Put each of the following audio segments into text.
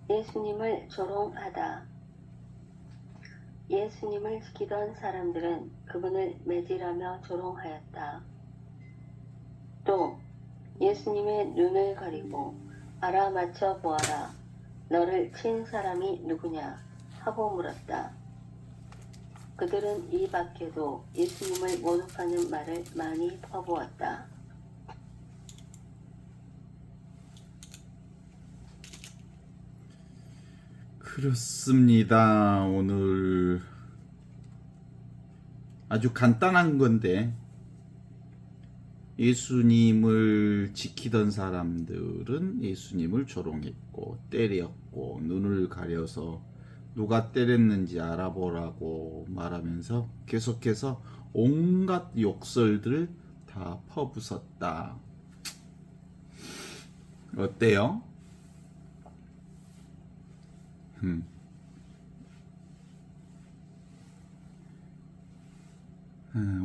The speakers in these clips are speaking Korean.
예수님을 조롱하다. 예수님을 지키던 사람들은 그분을 매질하며 조롱하였다. 또 예수님의 눈을 가리고 알아맞혀 보아라. 너를 친 사람이 누구냐 하고 물었다. 그들은 이 밖에도 예수님을 모독하는 말을 많이 퍼부었다. 그렇습니다. 오늘 아주 간단한 건데, 예수님을 지키던 사람들은 예수님을 조롱했고 때렸고 눈을 가려서 누가 때렸는지 알아보라고 말하면서 계속해서 온갖 욕설들을 다 퍼부었다. 어때요?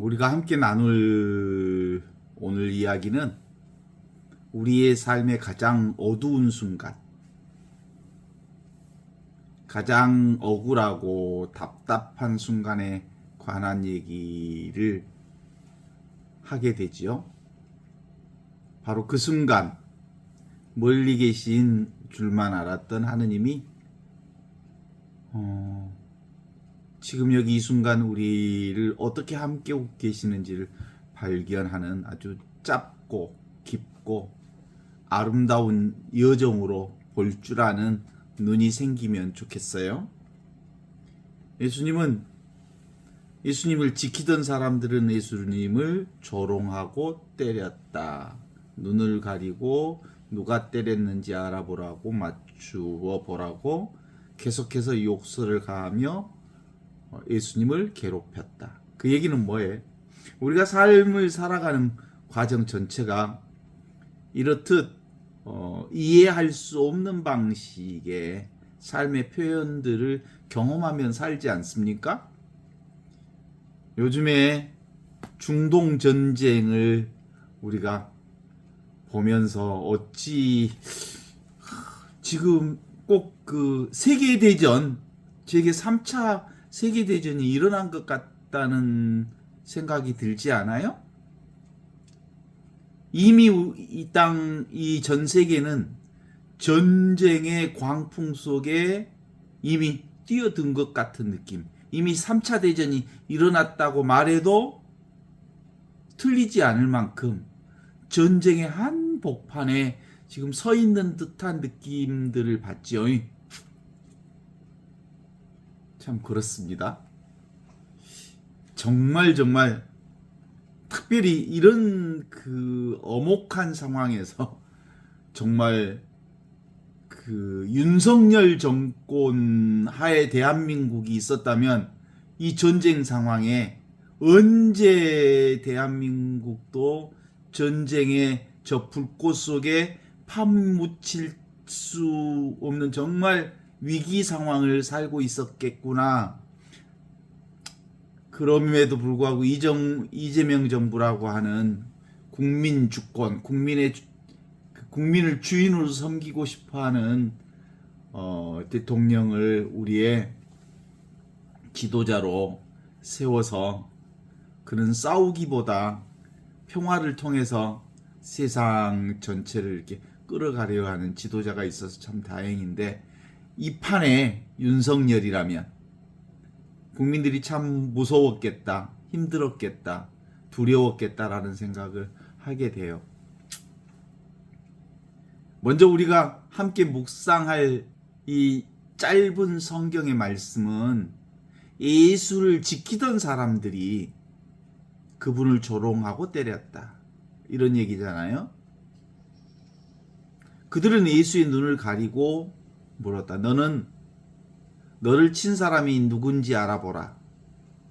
우리가 함께 나눌 오늘 이야기는 우리의 삶의 가장 어두운 순간, 가장 억울하고 답답한 순간에 관한 얘기를 하게 되지요. 바로 그 순간 멀리 계신 줄만 알았던 하느님이 지금 여기 이 순간 우리를 어떻게 함께하고 계시는지를 발견하는 아주 짧고 깊고 아름다운 여정으로 볼 줄 아는 눈이 생기면 좋겠어요. 예수님을 지키던 사람들은 예수님을 조롱하고 때렸다. 눈을 가리고 누가 때렸는지 알아보라고 맞추어 보라고 계속해서 욕설을 가하며 예수님을 괴롭혔다. 그 얘기는 뭐예요? 우리가 삶을 살아가는 과정 전체가 이렇듯 이해할 수 없는 방식의 삶의 표현들을 경험하면 살지 않습니까? 요즘에 중동 전쟁을 우리가 보면서 어찌 지금 꼭 그 세계대전, 세계 3차 세계대전이 일어난 것 같다는 생각이 들지 않아요? 이미 이 전 세계는 전쟁의 광풍 속에 이미 뛰어든 것 같은 느낌. 이미 3차 대전이 일어났다고 말해도 틀리지 않을 만큼 전쟁의 한복판에 지금 서 있는 듯한 느낌들을 받지요. 참 그렇습니다. 정말 특별히 이런 그 엄혹한 상황에서 정말 그 윤석열 정권 하에 대한민국이 있었다면 이 전쟁 상황에 언제 대한민국도 전쟁의 저 불꽃 속에 파묻힐 수 없는 정말 위기 상황을 살고 있었겠구나. 그럼에도 불구하고 이재명 정부라고 하는 국민 주권, 국민을 주인으로 섬기고 싶어하는 대통령을 우리의 지도자로 세워서 그는 싸우기보다 평화를 통해서 세상 전체를 이렇게 끌어가려 하는 지도자가 있어서 참 다행인데, 이 판에 윤석열이라면 국민들이 참 무서웠겠다, 힘들었겠다, 두려웠겠다라는 생각을 하게 돼요. 먼저 우리가 함께 묵상할 이 짧은 성경의 말씀은 예수를 지키던 사람들이 그분을 조롱하고 때렸다, 이런 얘기잖아요. 그들은 예수의 눈을 가리고 물었다. 너를 친 사람이 누군지 알아보라.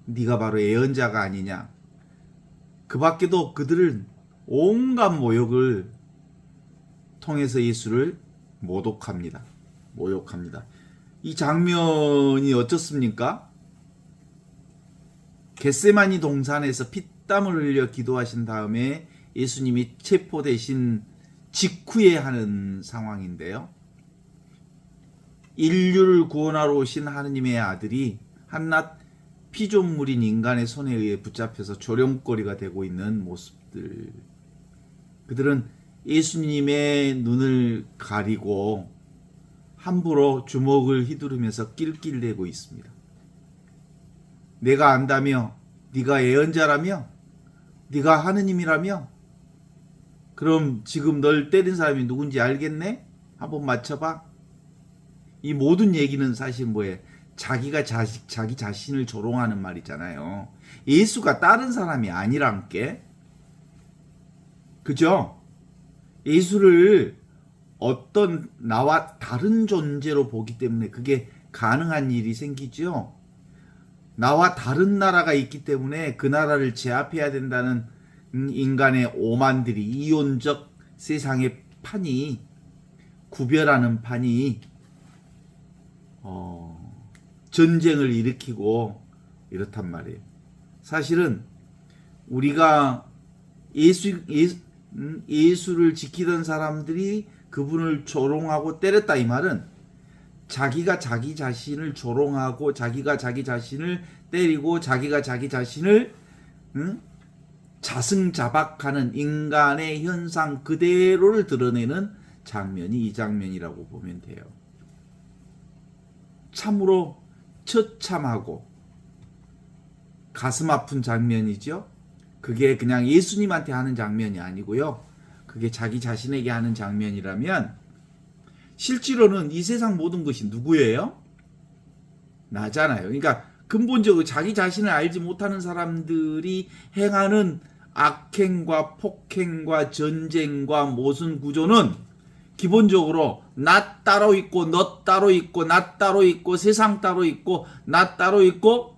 네가 바로 예언자가 아니냐. 그 밖에도 그들은 온갖 모욕을 통해서 예수를 모욕합니다. 이 장면이 어떻습니까? 겟세마니 동산에서 피땀을 흘려 기도하신 다음에 예수님이 체포되신 직후에 하는 상황인데요. 인류를 구원하러 오신 하느님의 아들이 한낱 피조물인 인간의 손에 의해 붙잡혀서 조롱거리가 되고 있는 모습들. 그들은 예수님의 눈을 가리고 함부로 주먹을 휘두르면서 낄낄대고 있습니다. 내가 안다며? 네가 예언자라며? 네가 하느님이라며? 그럼 지금 널 때린 사람이 누군지 알겠네? 한번 맞춰봐. 이 모든 얘기는 사실 뭐예요? 자기 자신을 조롱하는 말이잖아요. 예수가 다른 사람이 아니란께. 그죠? 예수를 어떤 나와 다른 존재로 보기 때문에 그게 가능한 일이 생기죠. 나와 다른 나라가 있기 때문에 그 나라를 제압해야 된다는 인간의 오만들이, 이론적 세상의 판이, 구별하는 판이 전쟁을 일으키고 이렇단 말이에요. 사실은 우리가 예수를 지키던 사람들이 그분을 조롱하고 때렸다 이 말은 자기가 자기 자신을 조롱하고 자기가 자기 자신을 때리고 자기가 자기 자신을 자승자박하는 인간의 현상 그대로를 드러내는 장면이 이 장면이라고 보면 돼요. 참으로 처참하고 가슴 아픈 장면이죠. 그게 그냥 예수님한테 하는 장면이 아니고요. 그게 자기 자신에게 하는 장면이라면 실제로는 이 세상 모든 것이 누구예요? 나잖아요. 그러니까 근본적으로 자기 자신을 알지 못하는 사람들이 행하는 악행과 폭행과 전쟁과 모순 구조는 기본적으로 나 따로 있고 너 따로 있고 나 따로 있고 세상 따로 있고 나 따로 있고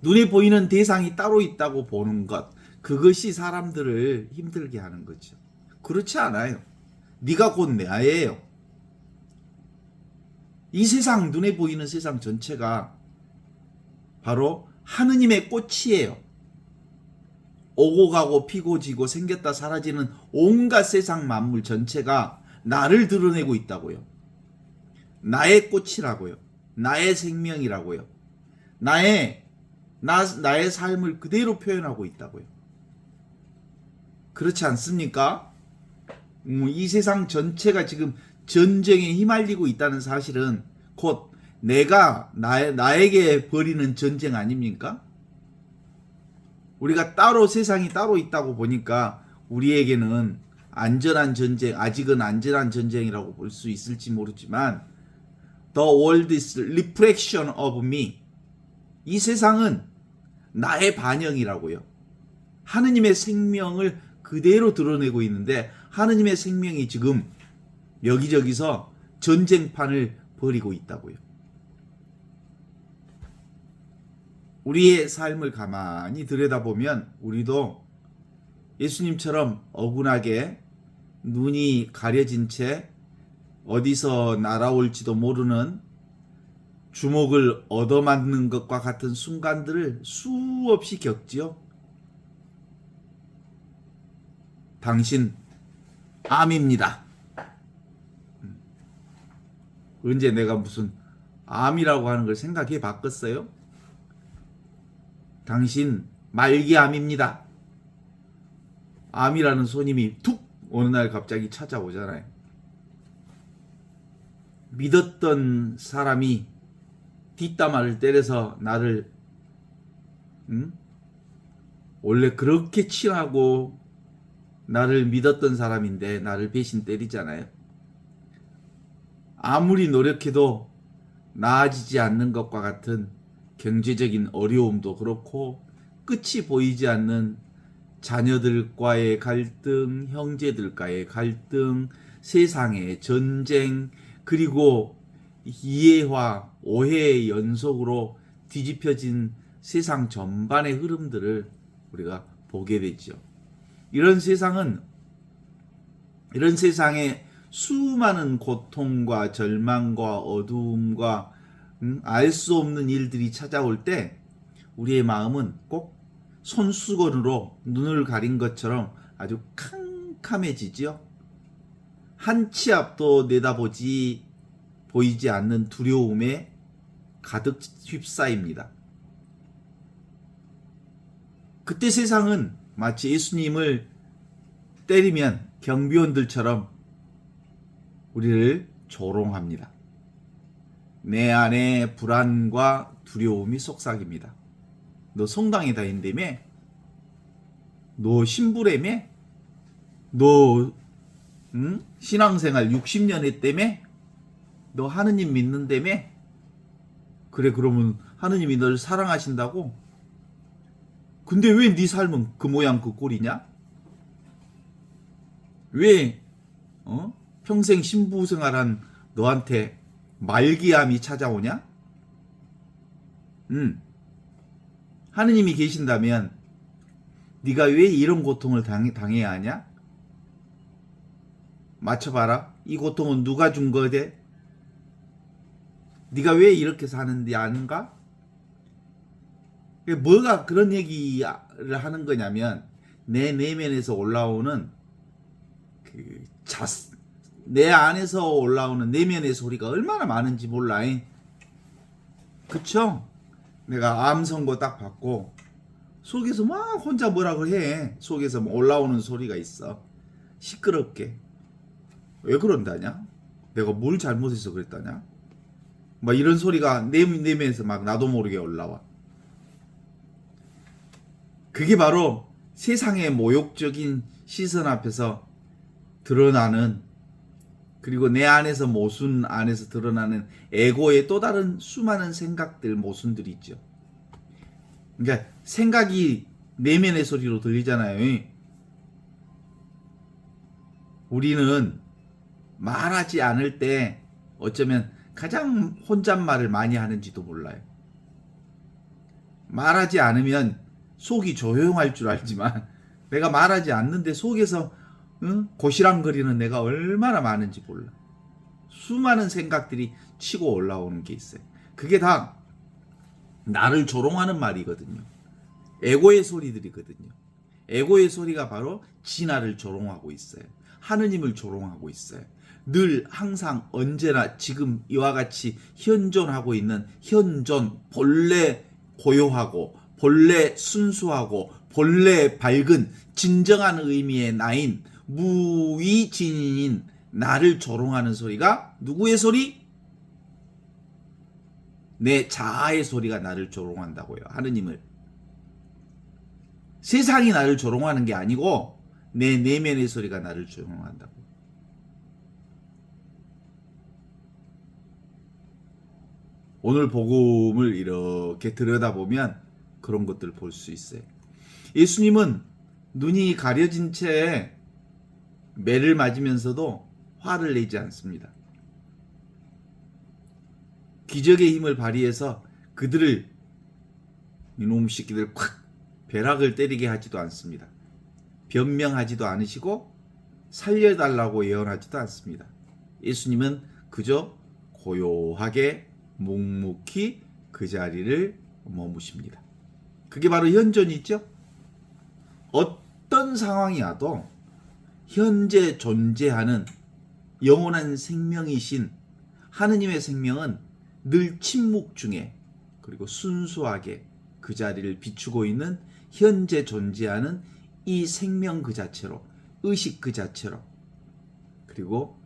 눈에 보이는 대상이 따로 있다고 보는 것, 그것이 사람들을 힘들게 하는 거죠. 그렇지 않아요. 네가 곧 나예요. 이 세상, 눈에 보이는 세상 전체가 바로 하느님의 꽃이에요. 오고 가고 피고 지고 생겼다 사라지는 온갖 세상 만물 전체가 나를 드러내고 있다고요. 나의 꽃이라고요. 나의 생명이라고요. 나의 삶을 그대로 표현하고 있다고요. 그렇지 않습니까? 이 세상 전체가 지금 전쟁에 휘말리고 있다는 사실은 곧 내가 나에게 벌이는 전쟁 아닙니까? 우리가 따로 세상이 따로 있다고 보니까 우리에게는 안전한 전쟁, 아직은 안전한 전쟁이라고 볼 수 있을지 모르지만 The world is reflection of me. 이 세상은 나의 반영이라고요. 하느님의 생명을 그대로 드러내고 있는데 하느님의 생명이 지금 여기저기서 전쟁판을 벌이고 있다고요. 우리의 삶을 가만히 들여다보면 우리도 예수님처럼 억울하게 눈이 가려진 채 어디서 날아올지도 모르는 주목을 얻어맞는 것과 같은 순간들을 수없이 겪지요. 당신 암입니다. 언제 내가 무슨 암이라고 하는 걸 생각해 봤겠어요? 당신 말기암입니다. 암이라는 손님이 툭 어느 날 갑자기 찾아오잖아요. 믿었던 사람이 뒷담화를 때려서 나를 원래 그렇게 친하고 나를 믿었던 사람인데 나를 배신 때리잖아요. 아무리 노력해도 나아지지 않는 것과 같은 경제적인 어려움도 그렇고 끝이 보이지 않는 자녀들과의 갈등, 형제들과의 갈등, 세상의 전쟁, 그리고 이해와 오해의 연속으로 뒤집혀진 세상 전반의 흐름들을 우리가 보게 되죠. 이런 세상에 수많은 고통과 절망과 어두움과 알 수 없는 일들이 찾아올 때 우리의 마음은 꼭 손수건으로 눈을 가린 것처럼 아주 캄캄해지죠. 한 치 앞도 내다보지 보이지 않는 두려움에 가득 휩싸입니다. 그때 세상은 마치 예수님을 때리면 경비원들처럼 우리를 조롱합니다. 내 안에 불안과 두려움이 속삭입니다. 너 성당에 다닌다며? 너 신부라며? 너 신앙생활 60년 했다며? 너 하느님 믿는다며? 그래, 그러면 하느님이 널 사랑하신다고? 근데 왜 네 삶은 그 모양 그 꼴이냐? 왜 평생 신부 생활한 너한테 말기암이 찾아오냐? 하느님이 계신다면 네가 왜 이런 고통을 당해야 하냐? 맞춰봐라. 이 고통은 누가 준 거대? 네가 왜 이렇게 사는데 아는가? 뭐가 그런 얘기를 하는 거냐면 내 내면에서 올라오는 내 안에서 올라오는 내면의 소리가 얼마나 많은지 몰라. 그쵸? 내가 암 선고 딱 받고 속에서 막 혼자 뭐라고 해. 속에서 올라오는 소리가 있어. 시끄럽게. 왜 그런다냐? 내가 뭘 잘못해서 그랬다냐? 막 이런 소리가 내면에서 막 나도 모르게 올라와. 그게 바로 세상의 모욕적인 시선 앞에서 드러나는, 그리고 내 안에서 모순 안에서 드러나는 에고의 또 다른 수많은 생각들, 모순들이 있죠. 그러니까 생각이 내면의 소리로 들리잖아요. 우리는 말하지 않을 때 어쩌면 가장 혼잣말을 많이 하는지도 몰라요. 말하지 않으면 속이 조용할 줄 알지만 내가 말하지 않는데 속에서 고시랑거리는 내가 얼마나 많은지 몰라. 수많은 생각들이 치고 올라오는 게 있어요. 그게 다 나를 조롱하는 말이거든요. 에고의 소리들이거든요. 에고의 소리가 바로 진화를 조롱하고 있어요. 하느님을 조롱하고 있어요. 늘 항상 언제나 지금 이와 같이 현존하고 있는 현존, 본래 고요하고 본래 순수하고 본래 밝은 진정한 의미의 나인 무위진인 나를 조롱하는 소리가 누구의 소리? 내 자아의 소리가 나를 조롱한다고요. 하느님을. 세상이 나를 조롱하는 게 아니고 내 내면의 소리가 나를 조롱한다고. 오늘 복음을 이렇게 들여다보면 그런 것들을 볼 수 있어요. 예수님은 눈이 가려진 채 매를 맞으면서도 화를 내지 않습니다. 기적의 힘을 발휘해서 그들을, 이놈 새끼들 콱 벼락을 때리게 하지도 않습니다. 변명하지도 않으시고 살려달라고 예언하지도 않습니다. 예수님은 그저 고요하게 묵묵히 그 자리를 머무십니다. 그게 바로 현존이죠. 어떤 상황이 와도 현재 존재하는 영원한 생명이신 하느님의 생명은 늘 침묵 중에 그리고 순수하게 그 자리를 비추고 있는 현재 존재하는 이 생명 그 자체로, 의식 그 자체로, 그리고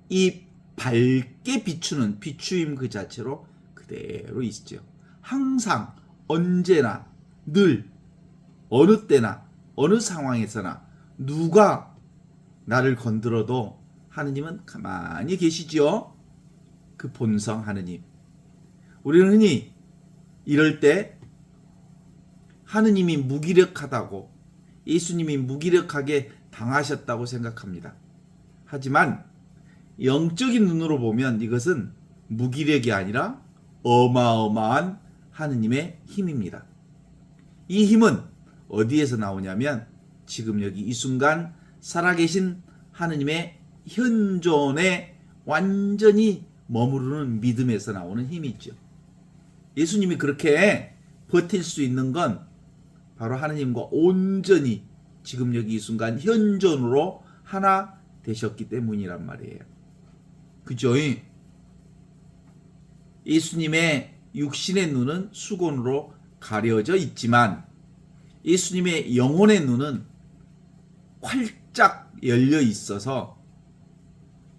이 밝게 비추는 비추임 그 자체로 그대로 있죠. 항상 언제나 늘 어느 때나 어느 상황에서나 누가 나를 건드려도 하느님은 가만히 계시지요. 그 본성 하느님. 우리는 흔히 이럴 때 하느님이 무기력하다고, 예수님이 무기력하게 당하셨다고 생각합니다. 하지만 영적인 눈으로 보면 이것은 무기력이 아니라 어마어마한 하느님의 힘입니다. 이 힘은 어디에서 나오냐면 지금 여기 이 순간 살아계신 하느님의 현존에 완전히 머무르는 믿음에서 나오는 힘이 있죠. 예수님이 그렇게 버틸 수 있는 건 바로 하느님과 온전히 지금 여기 이 순간 현존으로 하나 되셨기 때문이란 말이에요. 그죠? 예수님의 육신의 눈은 수건으로 가려져 있지만 예수님의 영혼의 눈은 활짝 열려 있어서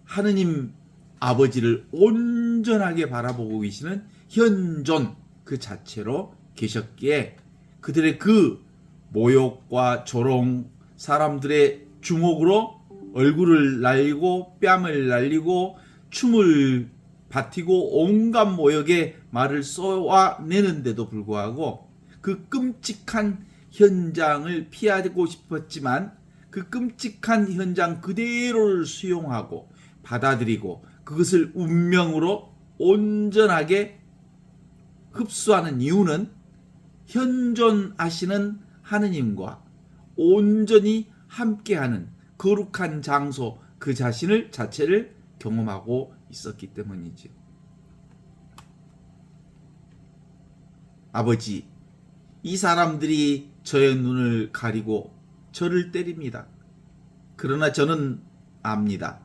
하느님 아버지를 온전하게 바라보고 계시는 현존 그 자체로 계셨기에 그들의 그 모욕과 조롱, 사람들의 주목으로 얼굴을 날리고 뺨을 날리고 춤을 바티고 온갖 모욕의 말을 쏘아내는데도 불구하고 그 끔찍한 현장을 피하고 싶었지만 그 끔찍한 현장 그대로를 수용하고 받아들이고 그것을 운명으로 온전하게 흡수하는 이유는 현존하시는 하느님과 온전히 함께하는 거룩한 장소 그 자체를 경험하고 있었기 때문이지요. 아버지, 이 사람들이 저의 눈을 가리고 저를 때립니다. 그러나 저는 압니다.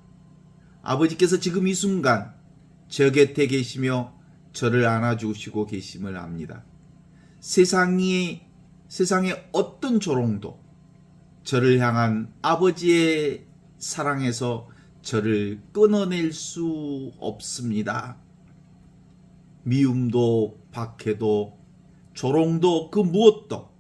아버지께서 지금 이 순간 저 곁에 계시며 저를 안아주시고 계심을 압니다. 세상의 어떤 조롱도 저를 향한 아버지의 사랑에서 저를 끊어낼 수 없습니다. 미움도 박해도 조롱도 그 무엇도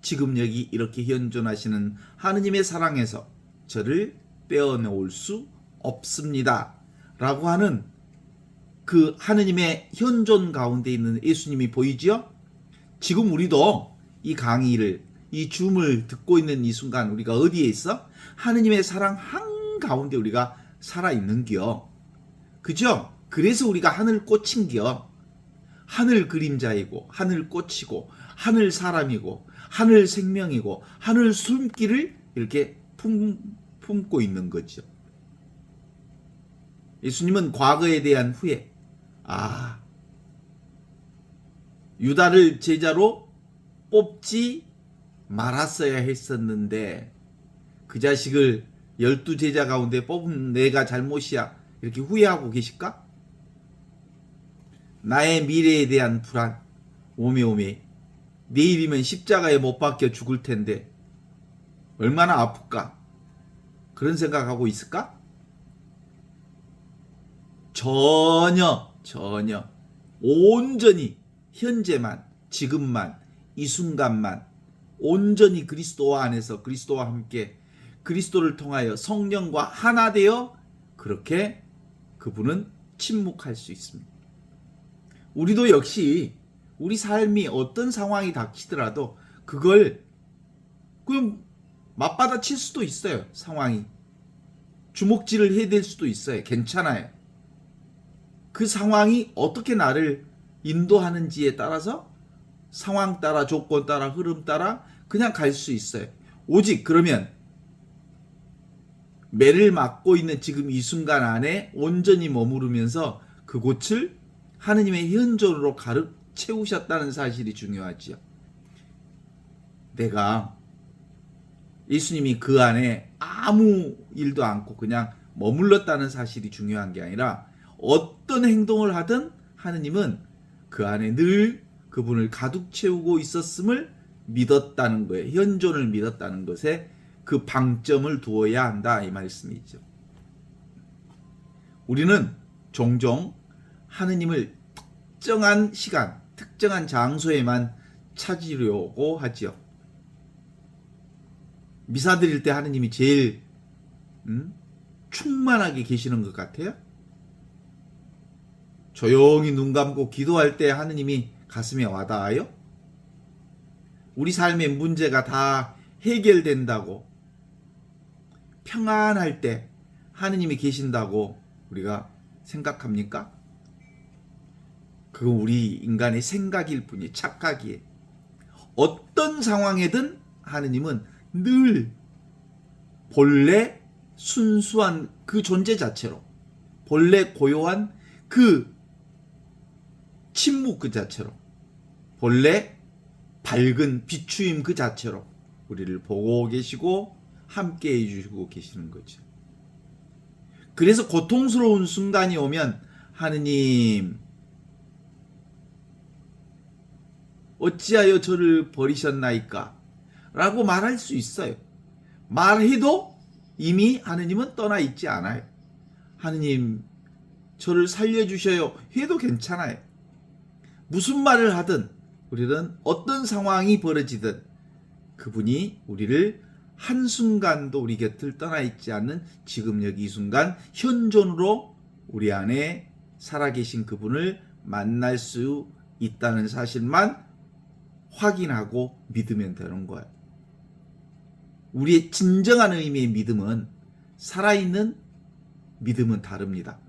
지금 여기 이렇게 현존하시는 하느님의 사랑에서 저를 빼어놓을 수 없습니다. 라고 하는 그 하느님의 현존 가운데 있는 예수님이 보이지요? 지금 우리도 이 강의를, 이 줌을 듣고 있는 이 순간 우리가 어디에 있어? 하느님의 사랑 한가운데 우리가 살아있는겨. 그죠? 그래서 우리가 하늘 꽃인겨. 하늘 그림자이고 하늘 꽃이고 하늘 사람이고 하늘 생명이고 하늘 숨기를 이렇게 품고 있는 거죠. 예수님은 과거에 대한 후회, 유다를 제자로 뽑지 말았어야 했었는데 그 자식을 12제자 가운데 뽑은 내가 잘못이야 이렇게 후회하고 계실까? 나의 미래에 대한 불안, 오메오메, 내일이면 십자가에 못 박혀 죽을 텐데 얼마나 아플까? 그런 생각하고 있을까? 전혀 온전히 현재만, 지금만, 이 순간만 온전히 그리스도와 안에서 그리스도와 함께 그리스도를 통하여 성령과 하나 되어 그렇게 그분은 침묵할 수 있습니다. 우리도 역시 우리 삶이 어떤 상황이 닥치더라도 그걸 맞받아칠 수도 있어요. 상황이 주먹질을 해야 될 수도 있어요. 괜찮아요. 그 상황이 어떻게 나를 인도하는지에 따라서 상황 따라 조건 따라 흐름 따라 그냥 갈 수 있어요. 오직 그러면 매를 맞고 있는 지금 이 순간 안에 온전히 머무르면서 그곳을 하느님의 현존으로 가득 채우셨다는 사실이 중요하지요. 내가 예수님이 그 안에 아무 일도 않고 그냥 머물렀다는 사실이 중요한 게 아니라 어떤 행동을 하든 하느님은 그 안에 늘 그분을 가득 채우고 있었음을 믿었다는 거예요. 현존을 믿었다는 것에 그 방점을 두어야 한다 이 말씀이죠. 우리는 종종 하느님을 특정한 시간, 특정한 장소에만 찾으려고 하지요. 미사 드릴 때 하느님이 제일 충만하게 계시는 것 같아요. 조용히 눈 감고 기도할 때 하느님이 가슴에 와닿아요. 우리 삶의 문제가 다 해결된다고 평안할 때 하느님이 계신다고 우리가 생각합니까? 그건 우리 인간의 생각일 뿐이에요. 착각이에요. 어떤 상황에든 하느님은 늘 본래 순수한 그 존재 자체로, 본래 고요한 그 침묵 그 자체로, 본래 밝은 비추임 그 자체로 우리를 보고 계시고 함께 해주시고 계시는 거죠. 그래서 고통스러운 순간이 오면 하느님 어찌하여 저를 버리셨나이까? 라고 말할 수 있어요. 말해도 이미 하느님은 떠나 있지 않아요. 하느님, 저를 살려주셔요 해도 괜찮아요. 무슨 말을 하든 우리는 어떤 상황이 벌어지든 그분이 우리를 한순간도 우리 곁을 떠나 있지 않는 지금 여기 이 순간 현존으로 우리 안에 살아계신 그분을 만날 수 있다는 사실만 확인하고 믿으면 되는 거예요. 우리의 진정한 의미의 믿음은, 살아있는 믿음은 다릅니다.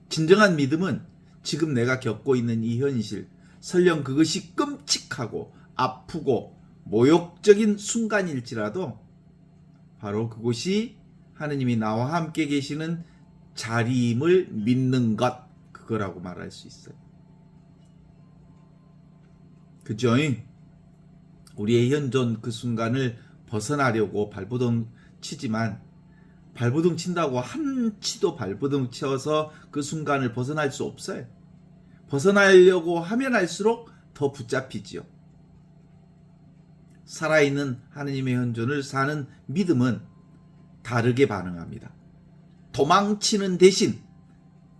진정한 믿음은 지금 내가 겪고 있는 이 현실, 설령 그것이 끔찍하고 아프고 모욕적인 순간일지라도 바로 그곳이 하느님이 나와 함께 계시는 자리임을 믿는 것, 그거라고 말할 수 있어요. 그죠? 우리의 현존 그 순간을 벗어나려고 발버둥 치지만 발버둥 친다고 한치도 발버둥 쳐서 그 순간을 벗어날 수 없어요. 벗어나려고 하면 할수록 더 붙잡히지요. 살아있는 하느님의 현존을 사는 믿음은 다르게 반응합니다. 도망치는 대신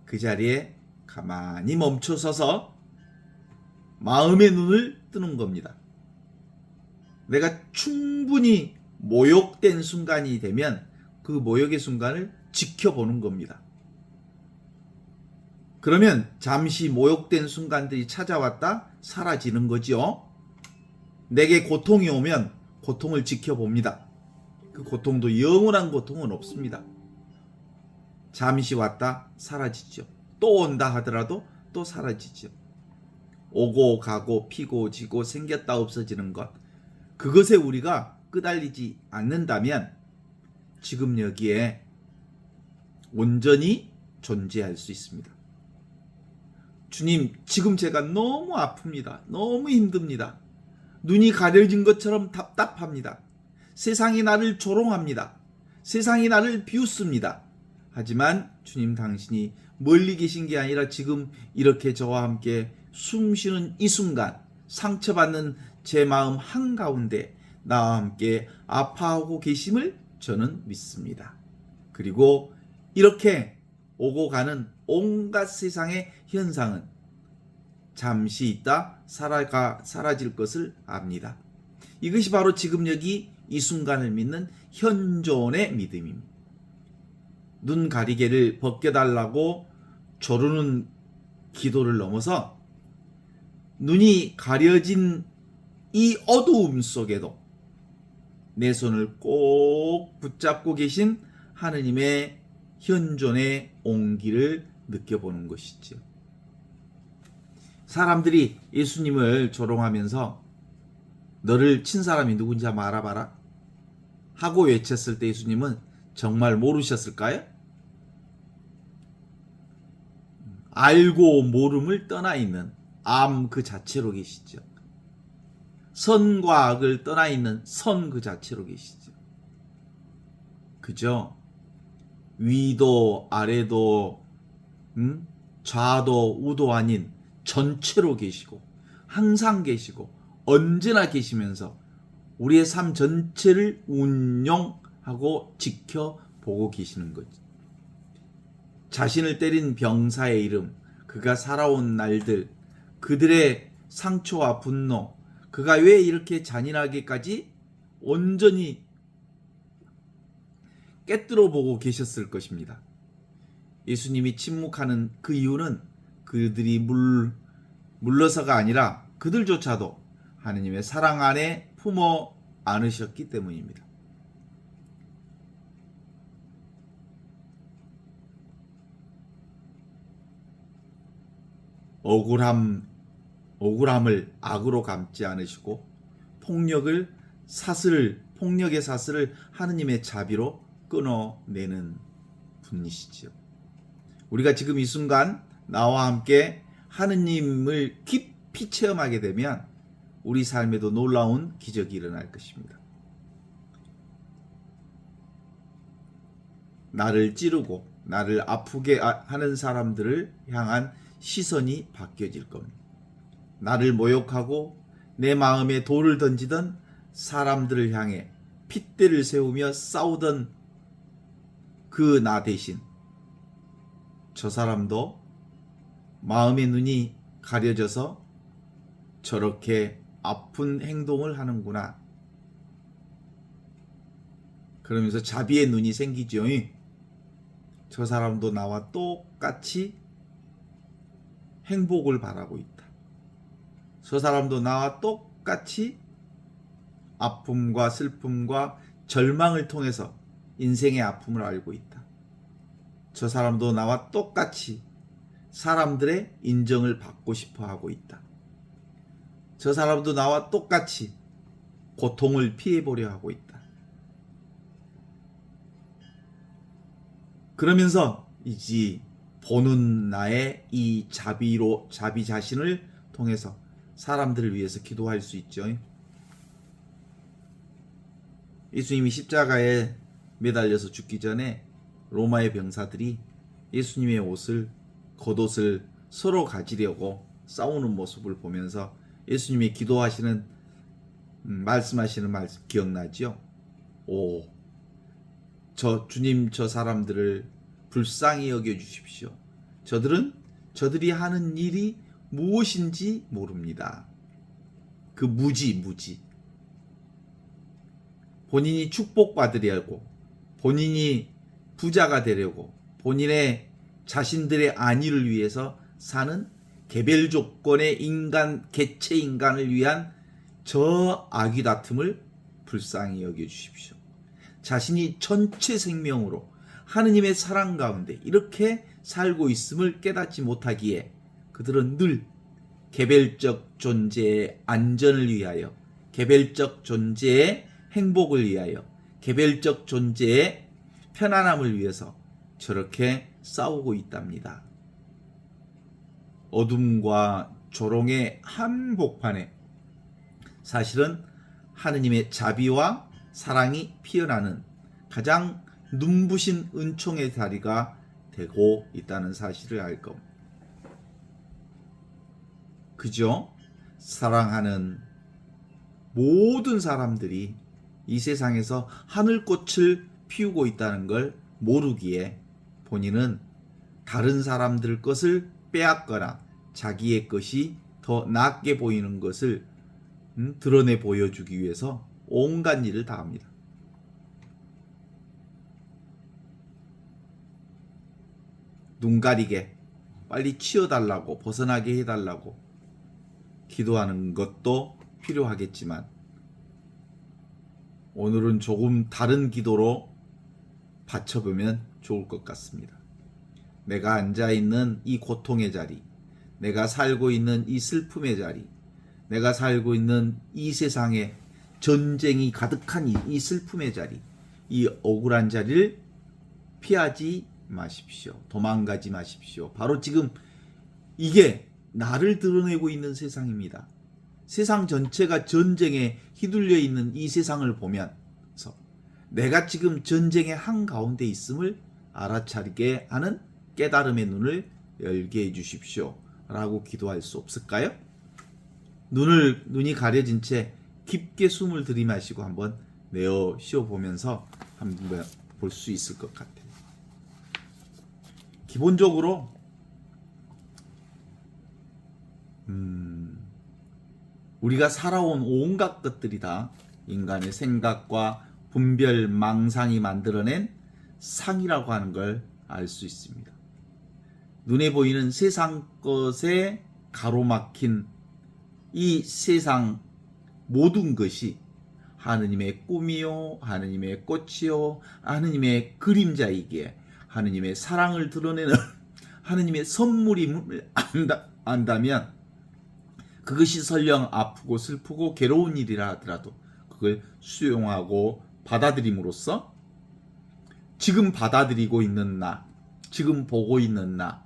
그 자리에 가만히 멈춰서서 마음의 눈을 뜨는 겁니다. 내가 충분히 모욕된 순간이 되면 그 모욕의 순간을 지켜보는 겁니다. 그러면 잠시 모욕된 순간들이 찾아왔다 사라지는 거지요. 내게 고통이 오면 고통을 지켜봅니다. 그 고통도 영원한 고통은 없습니다. 잠시 왔다 사라지죠. 또 온다 하더라도 또 사라지죠. 오고 가고 피고 지고 생겼다 없어지는 것, 그것에 우리가 끄달리지 않는다면 지금 여기에 온전히 존재할 수 있습니다. 주님, 지금 제가 너무 아픕니다. 너무 힘듭니다. 눈이 가려진 것처럼 답답합니다. 세상이 나를 조롱합니다. 세상이 나를 비웃습니다. 하지만 주님, 당신이 멀리 계신 게 아니라 지금 이렇게 저와 함께 숨 쉬는 이 순간, 상처받는 제 마음 한가운데 나와 함께 아파하고 계심을 저는 믿습니다. 그리고 이렇게 오고 가는 온갖 세상의 현상은 잠시 있다 사라질 것을 압니다. 이것이 바로 지금 여기 이 순간을 믿는 현존의 믿음입니다. 눈 가리개를 벗겨달라고 조르는 기도를 넘어서 눈이 가려진 이 어두움 속에도 내 손을 꼭 붙잡고 계신 하느님의 현존의 온기를 느껴보는 것이죠. 사람들이 예수님을 조롱하면서 너를 친 사람이 누군지 한번 알아봐라 하고 외쳤을 때 예수님은 정말 모르셨을까요? 알고 모름을 떠나 있는 암 그 자체로 계시죠. 선과 악을 떠나 있는 선 그 자체로 계시죠. 그죠? 위도 아래도 좌도 우도 아닌 전체로 계시고 항상 계시고 언제나 계시면서 우리의 삶 전체를 운용하고 지켜보고 계시는 거죠. 자신을 때린 병사의 이름, 그가 살아온 날들, 그들의 상처와 분노, 그가 왜 이렇게 잔인하게까지 온전히 깨뜨려 보고 계셨을 것입니다. 예수님이 침묵하는 그 이유는 그들이 물러서가 아니라 그들조차도 하느님의 사랑 안에 품어 안으셨기 때문입니다. 억울함을 악으로 감지 않으시고 폭력의 사슬을 하느님의 자비로 끊어내는 분이시죠. 우리가 지금 이 순간 나와 함께 하느님을 깊이 체험하게 되면 우리 삶에도 놀라운 기적이 일어날 것입니다. 나를 찌르고 나를 아프게 하는 사람들을 향한 시선이 바뀌어질 겁니다. 나를 모욕하고 내 마음에 돌을 던지던 사람들을 향해 핏대를 세우며 싸우던 그 나 대신 저 사람도 마음의 눈이 가려져서 저렇게 아픈 행동을 하는구나. 그러면서 자비의 눈이 생기죠. 저 사람도 나와 똑같이 행복을 바라고 있다. 저 사람도 나와 똑같이 아픔과 슬픔과 절망을 통해서 인생의 아픔을 알고 있다. 저 사람도 나와 똑같이 사람들의 인정을 받고 싶어 하고 있다. 저 사람도 나와 똑같이 고통을 피해보려 하고 있다. 그러면서 이제 보는 나의 이 자비 자신을 통해서 사람들을 위해서 기도할 수 있죠. 예수님이 십자가에 매달려서 죽기 전에 로마의 병사들이 예수님의 겉옷을 서로 가지려고 싸우는 모습을 보면서 예수님이 기도하시는 말씀하시는 말씀 기억나죠? 주님 저 사람들을 불쌍히 여겨 주십시오. 저들이 하는 일이 무엇인지 모릅니다. 그 무지. 본인이 축복받으려고, 본인이 부자가 되려고, 본인의 자신들의 안위를 위해서 사는 개별 조건의 개체 인간을 위한 저 악의 다툼을 불쌍히 여겨 주십시오. 자신이 전체 생명으로 하느님의 사랑 가운데 이렇게 살고 있음을 깨닫지 못하기에 그들은 늘 개별적 존재의 안전을 위하여, 개별적 존재의 행복을 위하여, 개별적 존재의 편안함을 위해서 저렇게 싸우고 있답니다. 어둠과 조롱의 한복판에 사실은 하느님의 자비와 사랑이 피어나는 가장 눈부신 은총의 자리가 되고 있다는 사실을 알 겁니다. 그죠? 사랑하는 모든 사람들이 이 세상에서 하늘꽃을 피우고 있다는 걸 모르기에 본인은 다른 사람들 것을 빼앗거나 자기의 것이 더 낫게 보이는 것을 드러내 보여주기 위해서 온갖 일을 다 합니다. 눈 가리게 빨리 치워달라고, 벗어나게 해달라고 기도하는 것도 필요하겠지만 오늘은 조금 다른 기도로 바쳐보면 좋을 것 같습니다. 내가 앉아있는 이 고통의 자리, 내가 살고 있는 이 슬픔의 자리, 내가 살고 있는 이 세상에 전쟁이 가득한 이 슬픔의 자리, 이 억울한 자리를 피하지 마십시오. 도망가지 마십시오. 바로 지금 이게 나를 드러내고 있는 세상입니다. 세상 전체가 전쟁에 휘둘려 있는 이 세상을 보면서 내가 지금 전쟁의 한가운데 있음을 알아차리게 하는 깨달음의 눈을 열게 해주십시오 라고 기도할 수 없을까요? 눈이 가려진 채 깊게 숨을 들이마시고 한번 내어 쉬어보면서 한번 볼 수 있을 것 같아요. 기본적으로 우리가 살아온 온갖 것들이 다 인간의 생각과 분별, 망상이 만들어낸 상이라고 하는 걸 알 수 있습니다. 눈에 보이는 세상 것에 가로막힌 이 세상 모든 것이 하느님의 꿈이요, 하느님의 꽃이요, 하느님의 그림자이기에 하느님의 사랑을 드러내는 하느님의 선물임을 안다면 그것이 설령 아프고 슬프고 괴로운 일이라 하더라도 그걸 수용하고 받아들임으로써 지금 받아들이고 있는 나, 지금 보고 있는 나,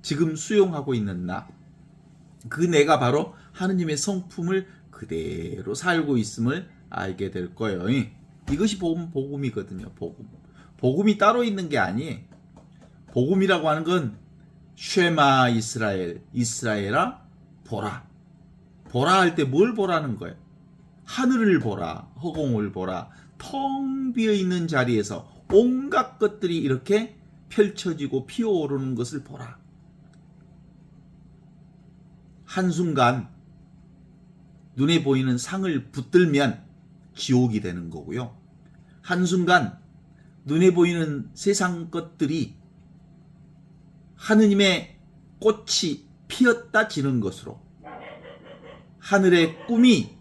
지금 수용하고 있는 나, 그 내가 바로 하느님의 성품을 그대로 살고 있음을 알게 될 거예요. 이것이 복음이거든요. 복음이 따로 있는 게 아니에요. 복음이라고 하는 건 쉐마 이스라엘, 이스라엘아 보라. 보라 할 때 뭘 보라는 거예요? 하늘을 보라, 허공을 보라, 텅 비어 있는 자리에서 온갖 것들이 이렇게 펼쳐지고 피어오르는 것을 보라. 한순간 눈에 보이는 상을 붙들면 지옥이 되는 거고요. 한순간 눈에 보이는 세상 것들이 하느님의 꽃이 피었다 지는 것으로, 하늘의 꿈이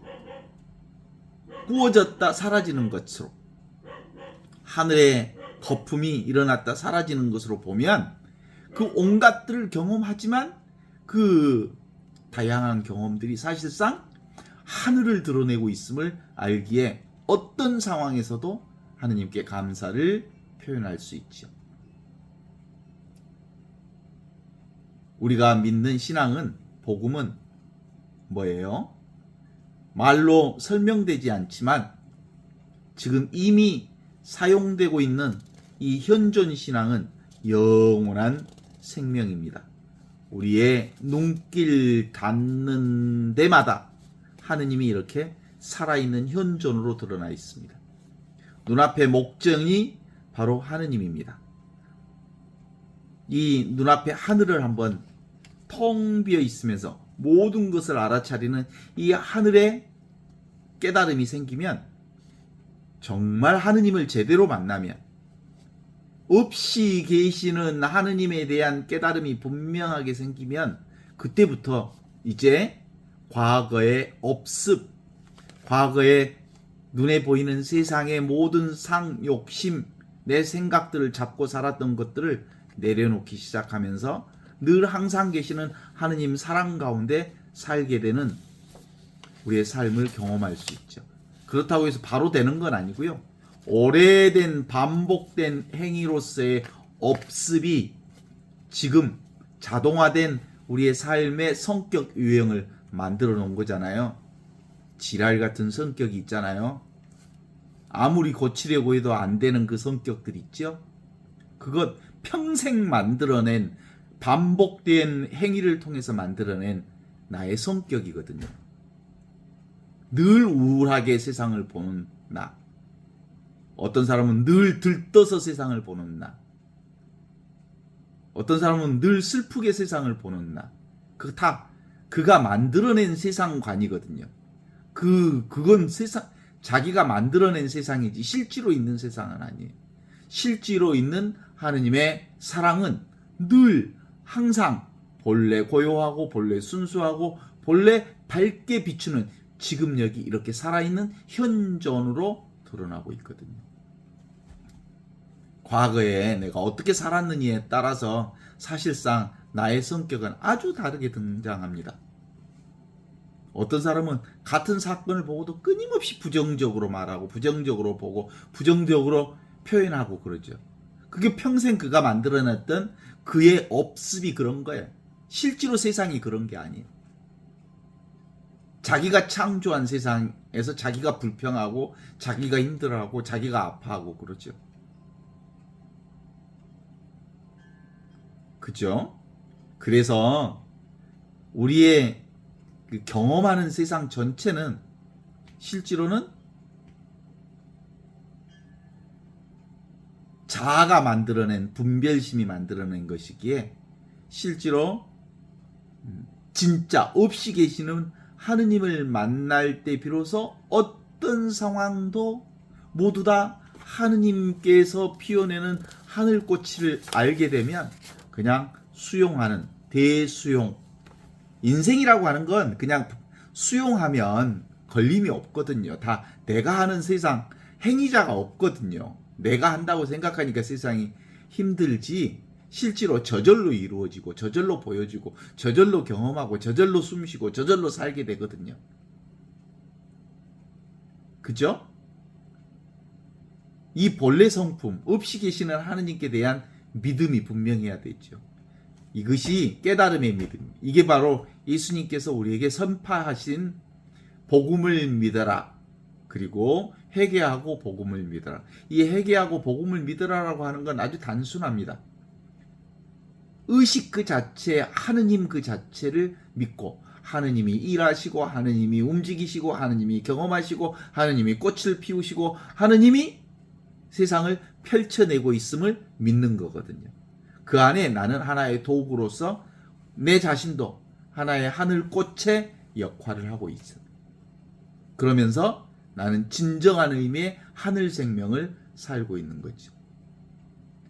꾸어졌다 사라지는 것으로, 하늘의 거품이 일어났다 사라지는 것으로 보면 그 온갖들을 경험하지만 그 다양한 경험들이 사실상 하늘을 드러내고 있음을 알기에 어떤 상황에서도 하느님께 감사를 표현할 수 있죠. 우리가 믿는 신앙은, 복음은 뭐예요? 말로 설명되지 않지만 지금 이미 사용되고 있는 이 현존 신앙은 영원한 생명입니다. 우리의 눈길 닿는 데마다 하느님이 이렇게 살아있는 현존으로 드러나 있습니다. 눈앞의 목적이 바로 하느님입니다. 이 눈앞의 하늘을 한번 텅 비어 있으면서 모든 것을 알아차리는 이 하늘의 깨달음이 생기면, 정말 하느님을 제대로 만나면, 없이 계시는 하느님에 대한 깨달음이 분명하게 생기면, 그때부터 이제 과거의 업습, 과거의 눈에 보이는 세상의 모든 상, 욕심, 내 생각들을 잡고 살았던 것들을 내려놓기 시작하면서 늘 항상 계시는 하느님 사랑 가운데 살게 되는 우리의 삶을 경험할 수 있죠. 그렇다고 해서 바로 되는 건 아니고요. 오래된 반복된 행위로서의 업습이 지금 자동화된 우리의 삶의 성격 유형을 만들어 놓은 거잖아요. 지랄 같은 성격이 있잖아요. 아무리 고치려고 해도 안 되는 그 성격들 있죠. 그것 평생 만들어낸, 반복된 행위를 통해서 만들어낸 나의 성격이거든요. 늘 우울하게 세상을 보는 나. 어떤 사람은 늘 들떠서 세상을 보는 나. 어떤 사람은 늘 슬프게 세상을 보는 나. 그거 다 그가 만들어낸 세상관이거든요. 그건 세상, 자기가 만들어낸 세상이지 실제로 있는 세상은 아니에요. 실제로 있는 하느님의 사랑은 늘 항상 본래 고요하고 본래 순수하고 본래 밝게 비추는 지금 여기 이렇게 살아있는 현존으로 드러나고 있거든요. 과거에 내가 어떻게 살았느냐에 따라서 사실상 나의 성격은 아주 다르게 등장합니다. 어떤 사람은 같은 사건을 보고도 끊임없이 부정적으로 말하고 부정적으로 보고 부정적으로 표현하고 그러죠. 그게 평생 그가 만들어냈던 그의 업습이 그런 거예요. 실제로 세상이 그런 게 아니에요. 자기가 창조한 세상에서 자기가 불평하고 자기가 힘들어하고 자기가 아파하고 그러죠. 그죠? 그래서 우리의 그 경험하는 세상 전체는 실제로는 자아가 만들어낸, 분별심이 만들어낸 것이기에 실제로 진짜 없이 계시는 하느님을 만날 때 비로소 어떤 상황도 모두 다 하느님께서 피워내는 하늘꽃을 알게 되면 그냥 수용하는, 대수용. 인생이라고 하는 건 그냥 수용하면 걸림이 없거든요. 다 내가 하는 세상, 행위자가 없거든요. 내가 한다고 생각하니까 세상이 힘들지, 실제로 저절로 이루어지고 저절로 보여지고 저절로 경험하고 저절로 숨쉬고 저절로 살게 되거든요. 그죠? 이 본래 성품, 없이 계시는 하느님께 대한 믿음이 분명해야 되죠. 이것이 깨달음의 믿음. 이게 바로 예수님께서 우리에게 선파하신 복음을 믿어라. 그리고 회개하고 복음을 믿어라. 이 회개하고 복음을 믿어라라고 하는 건 아주 단순합니다. 의식 그 자체, 하느님 그 자체를 믿고 하느님이 일하시고 하느님이 움직이시고 하느님이 경험하시고 하느님이 꽃을 피우시고 하느님이 세상을 펼쳐내고 있음을 믿는 거거든요. 그 안에 나는 하나의 도구로서 내 자신도 하나의 하늘꽃의 역할을 하고 있어요. 그러면서 나는 진정한 의미의 하늘 생명을 살고 있는 거죠.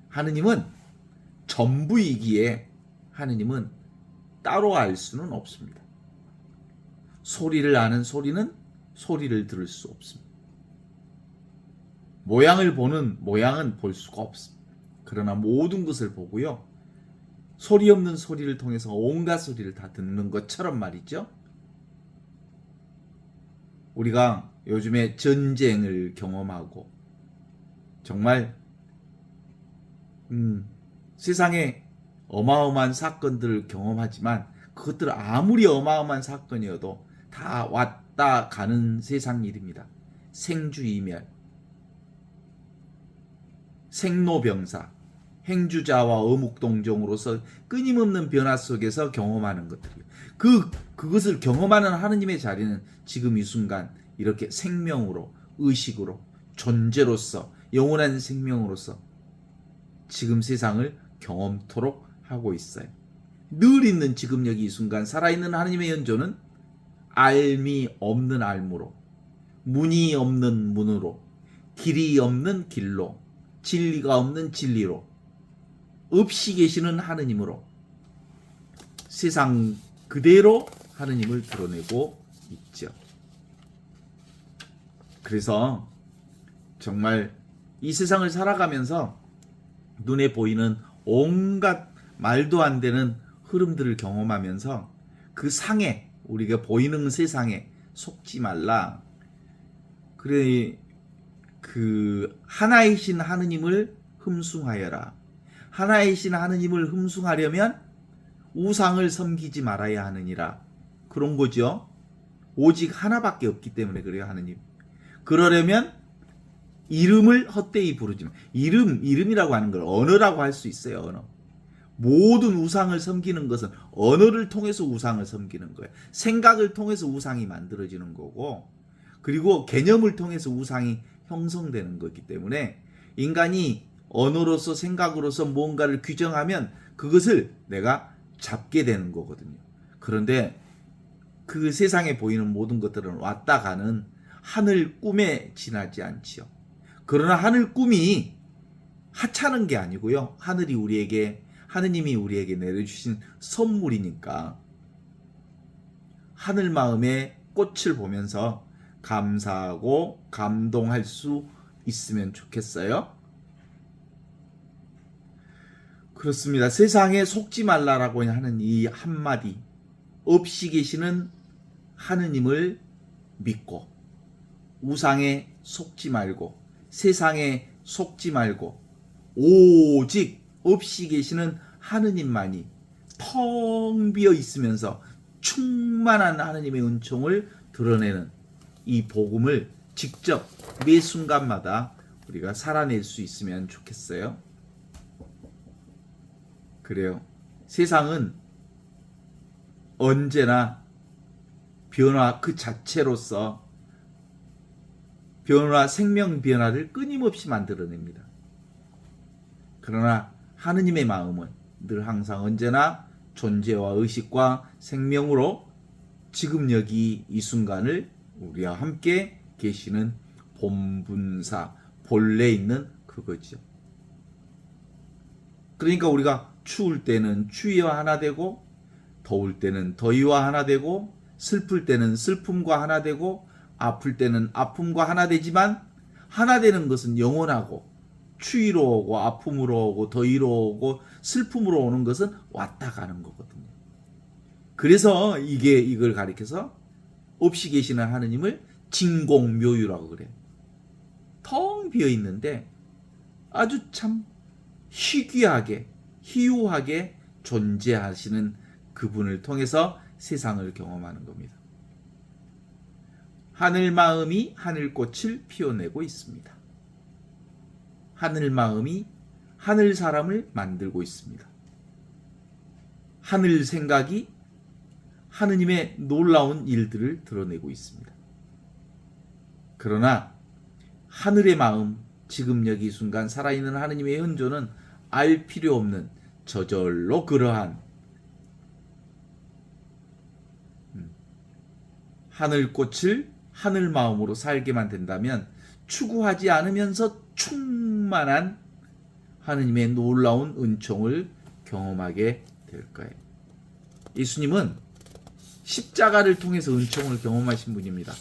하느님은 전부이기에 하느님은 따로 알 수는 없습니다. 소리를 아는 소리는 소리를 들을 수 없습니다. 모양을 보는 모양은 볼 수가 없습니다. 그러나 모든 것을 보고요. 소리 없는 소리를 통해서 온갖 소리를 다 듣는 것처럼 말이죠. 우리가 요즘에 전쟁을 경험하고 정말 세상에 어마어마한 사건들을 경험하지만 그것들 아무리 어마어마한 사건이어도 다 왔다 가는 세상 일입니다. 생주이멸, 생로병사, 행주자와 어묵동정으로서 끊임없는 변화 속에서 경험하는 것들이요. 그것을 경험하는 하느님의 자리는 지금 이 순간 이렇게 생명으로, 의식으로, 존재로서, 영원한 생명으로서 지금 세상을 경험토록 하고 있어요. 늘 있는 지금 여기 이 순간 살아있는 하느님의 연조는 알미 없는 알무로, 문이 없는 문으로, 길이 없는 길로, 진리가 없는 진리로, 없이 계시는 하느님으로 세상 그대로 하느님을 드러내고 있죠. 그래서 정말 이 세상을 살아가면서 눈에 보이는 온갖 말도 안 되는 흐름들을 경험하면서 그 상에, 우리가 보이는 세상에 속지 말라. 그래, 그 하나이신 하느님을 흠숭하여라. 하나이신 하느님을 흠숭하려면 우상을 섬기지 말아야 하느니라. 그런 거죠. 오직 하나밖에 없기 때문에 그래요, 하느님. 그러려면 이름을 헛되이 부르지 마. 이름이라고 하는 걸 언어라고 할 수 있어요, 언어. 모든 우상을 섬기는 것은 언어를 통해서 우상을 섬기는 거예요. 생각을 통해서 우상이 만들어지는 거고, 그리고 개념을 통해서 우상이 형성되는 거기 때문에 인간이 언어로서 생각으로서 뭔가를 규정하면 그것을 내가 잡게 되는 거거든요. 그런데 그 세상에 보이는 모든 것들은 왔다 가는 하늘 꿈에 지나지 않지요. 그러나 하늘 꿈이 하찮은 게 아니고요. 하느님이 우리에게 내려주신 선물이니까 하늘 마음의 꽃을 보면서 감사하고 감동할 수 있으면 좋겠어요. 그렇습니다. 세상에 속지 말라라고 하는 이 한마디, 없이 계시는 하느님을 믿고 우상에 속지 말고 세상에 속지 말고 오직 없이 계시는 하느님만이 텅 비어 있으면서 충만한 하느님의 은총을 드러내는 이 복음을 직접 매 순간마다 우리가 살아낼 수 있으면 좋겠어요. 그래요. 세상은 언제나 변화 그 자체로서 생명 변화를 끊임없이 만들어냅니다. 그러나 하느님의 마음은 늘 항상 언제나 존재와 의식과 생명으로 지금 여기 이 순간을 우리와 함께 계시는 본분사, 본래 있는 그거죠. 그러니까 우리가 추울 때는 추위와 하나 되고, 더울 때는 더위와 하나 되고, 슬플 때는 슬픔과 하나 되고, 아플 때는 아픔과 하나 되지만, 하나 되는 것은 영원하고, 추위로 오고, 아픔으로 오고, 더위로 오고, 슬픔으로 오는 것은 왔다 가는 거거든요. 그래서 이걸 가리켜서 없이 계시는 하느님을 진공묘유라고 그래요. 텅 비어 있는데 아주 참 희귀하게, 희유하게 존재하시는 그분을 통해서 세상을 경험하는 겁니다. 하늘 마음이 하늘꽃을 피워내고 있습니다. 하늘 마음이 하늘 사람을 만들고 있습니다. 하늘 생각이 하느님의 놀라운 일들을 드러내고 있습니다. 그러나 하늘의 마음, 지금 여기 이 순간 살아있는 하느님의 현존은 알 필요 없는 저절로 그러한 하늘꽃을 하늘 마음으로 살게만 된다면 추구하지 않으면서 충만한 하느님의 놀라운 은총을 경험하게 될 거예요. 예수님은 십자가를 통해서 은총을 경험하신 분입니다.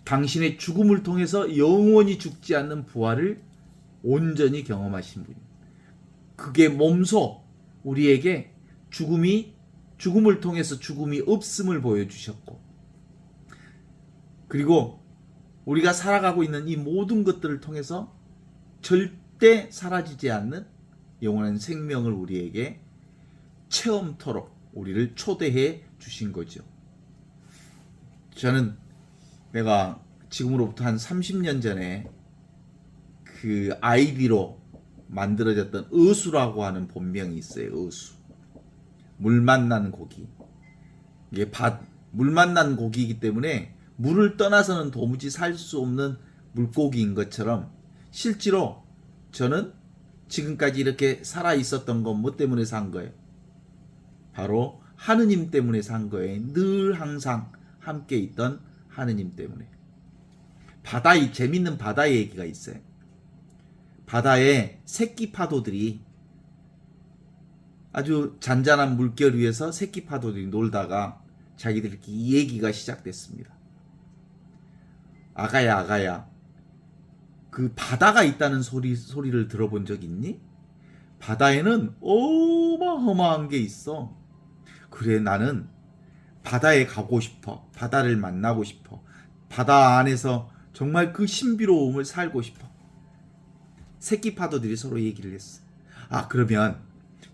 당신의 죽음을 통해서 영원히 죽지 않는 부활을 온전히 경험하신 분입니다. 그게 몸소 우리에게 죽음을 통해서 죽음이 없음을 보여주셨고, 그리고 우리가 살아가고 있는 이 모든 것들을 통해서 절대 사라지지 않는 영원한 생명을 우리에게 체험토록 우리를 초대해 주신 거죠. 저는 내가 지금으로부터 한 30년 전에 그 아이디로 만들어졌던 어수라고 하는 본명이 있어요. 어수. 물 만난 고기. 이게 물 만난 고기이기 때문에 물을 떠나서는 도무지 살 수 없는 물고기인 것처럼 실제로 저는 지금까지 이렇게 살아 있었던 건 뭐 때문에 산 거예요? 바로 하느님 때문에 산 거예요. 늘 항상 함께 있던 하느님 때문에. 재밌는 바다 얘기가 있어요. 바다에 새끼 파도들이 아주 잔잔한 물결 위에서 새끼 파도들이 놀다가 자기들끼리 이 얘기가 시작됐습니다. 아가야, 아가야, 그 바다가 있다는 소리를 들어본 적 있니? 바다에는 어마어마한 게 있어. 그래, 나는 바다에 가고 싶어. 바다를 만나고 싶어. 바다 안에서 정말 그 신비로움을 살고 싶어. 새끼 파도들이 서로 얘기를 했어. 아, 그러면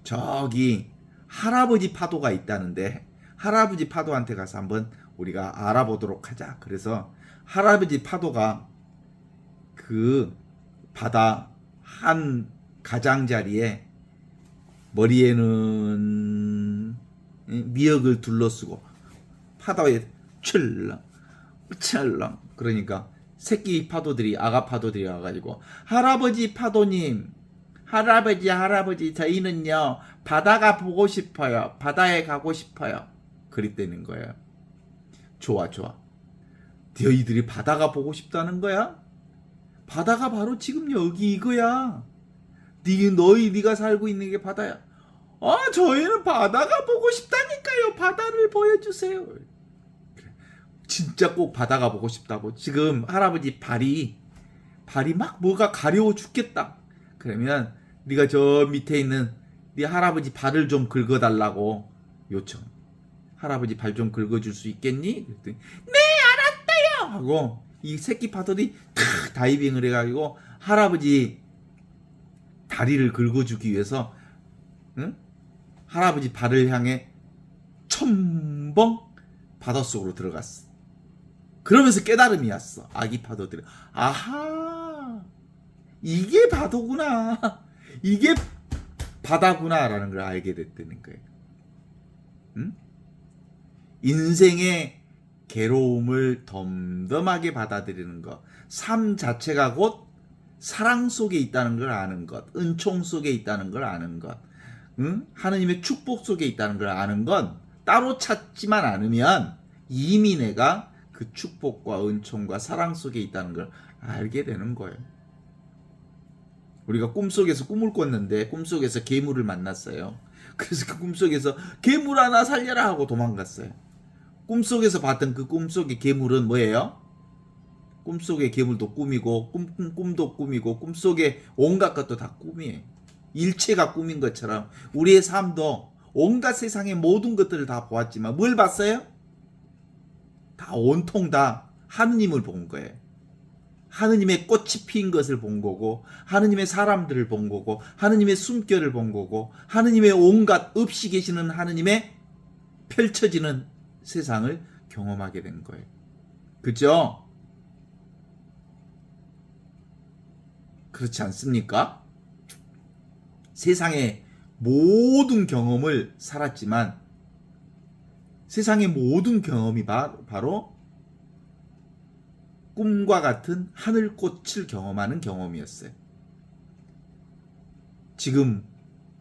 저기 할아버지 파도가 있다는데 할아버지 파도한테 가서 한번 우리가 알아보도록 하자. 그래서 할아버지 파도가 그 바다 한 가장자리에 머리에는 미역을 둘러쓰고 파도에 찰랑 찰랑, 그러니까 새끼 파도들이, 아가 파도들이 와가지고 할아버지 파도님, 할아버지 저희는요 바다가 보고 싶어요. 바다에 가고 싶어요. 그랬다는 거예요. 좋아. 너희들이 바다가 보고 싶다는 거야? 바다가 바로 지금 여기 이거야. 네가 살고 있는 게 바다야. 아, 저희는 바다가 보고 싶다니까요. 바다를 보여주세요. 진짜 꼭 바다가 보고 싶다고. 지금 할아버지 발이 막 뭐가 가려워 죽겠다. 그러면 네가 저 밑에 있는 네 할아버지 발을 좀 긁어달라고 요청. 할아버지 발 좀 긁어줄 수 있겠니? 그랬더니 네, 알았어요 하고 이 새끼 파도들이 탁 다이빙을 해가지고 할아버지 다리를 긁어주기 위해서, 응? 할아버지 발을 향해 첨벙 바닷속으로 들어갔어. 그러면서 깨달음이 왔어. 아기 파도들이. 아하, 이게 바다구나. 이게 바다구나라는 걸 알게 됐다는 거예요. 응? 인생의 괴로움을 덤덤하게 받아들이는 것, 삶 자체가 곧 사랑 속에 있다는 걸 아는 것, 은총 속에 있다는 걸 아는 것, 응? 하느님의 축복 속에 있다는 걸 아는 건 따로 찾지만 않으면 이미 내가 그 축복과 은총과 사랑 속에 있다는 걸 알게 되는 거예요. 우리가 꿈속에서 꿈을 꿨는데 꿈속에서 괴물을 만났어요. 그래서 그 꿈속에서 괴물 하나 살려라 하고 도망갔어요. 꿈속에서 봤던 그 꿈속의 괴물은 뭐예요? 꿈속의 괴물도 꿈이고 꿈도 꿈이고 꿈속의 온갖 것도 다 꿈이에요. 일체가 꿈인 것처럼 우리의 삶도 온갖 세상의 모든 것들을 다 보았지만 뭘 봤어요? 다 온통 다 하느님을 본 거예요. 하느님의 꽃이 핀 것을 본 거고, 하느님의 사람들을 본 거고, 하느님의 숨결을 본 거고, 하느님의 온갖 없이 계시는 하느님의 펼쳐지는 세상을 경험하게 된 거예요. 그죠? 그렇지 않습니까? 세상의 모든 경험을 살았지만 세상의 모든 경험이 바로 꿈과 같은 하늘꽃을 경험하는 경험이었어요. 지금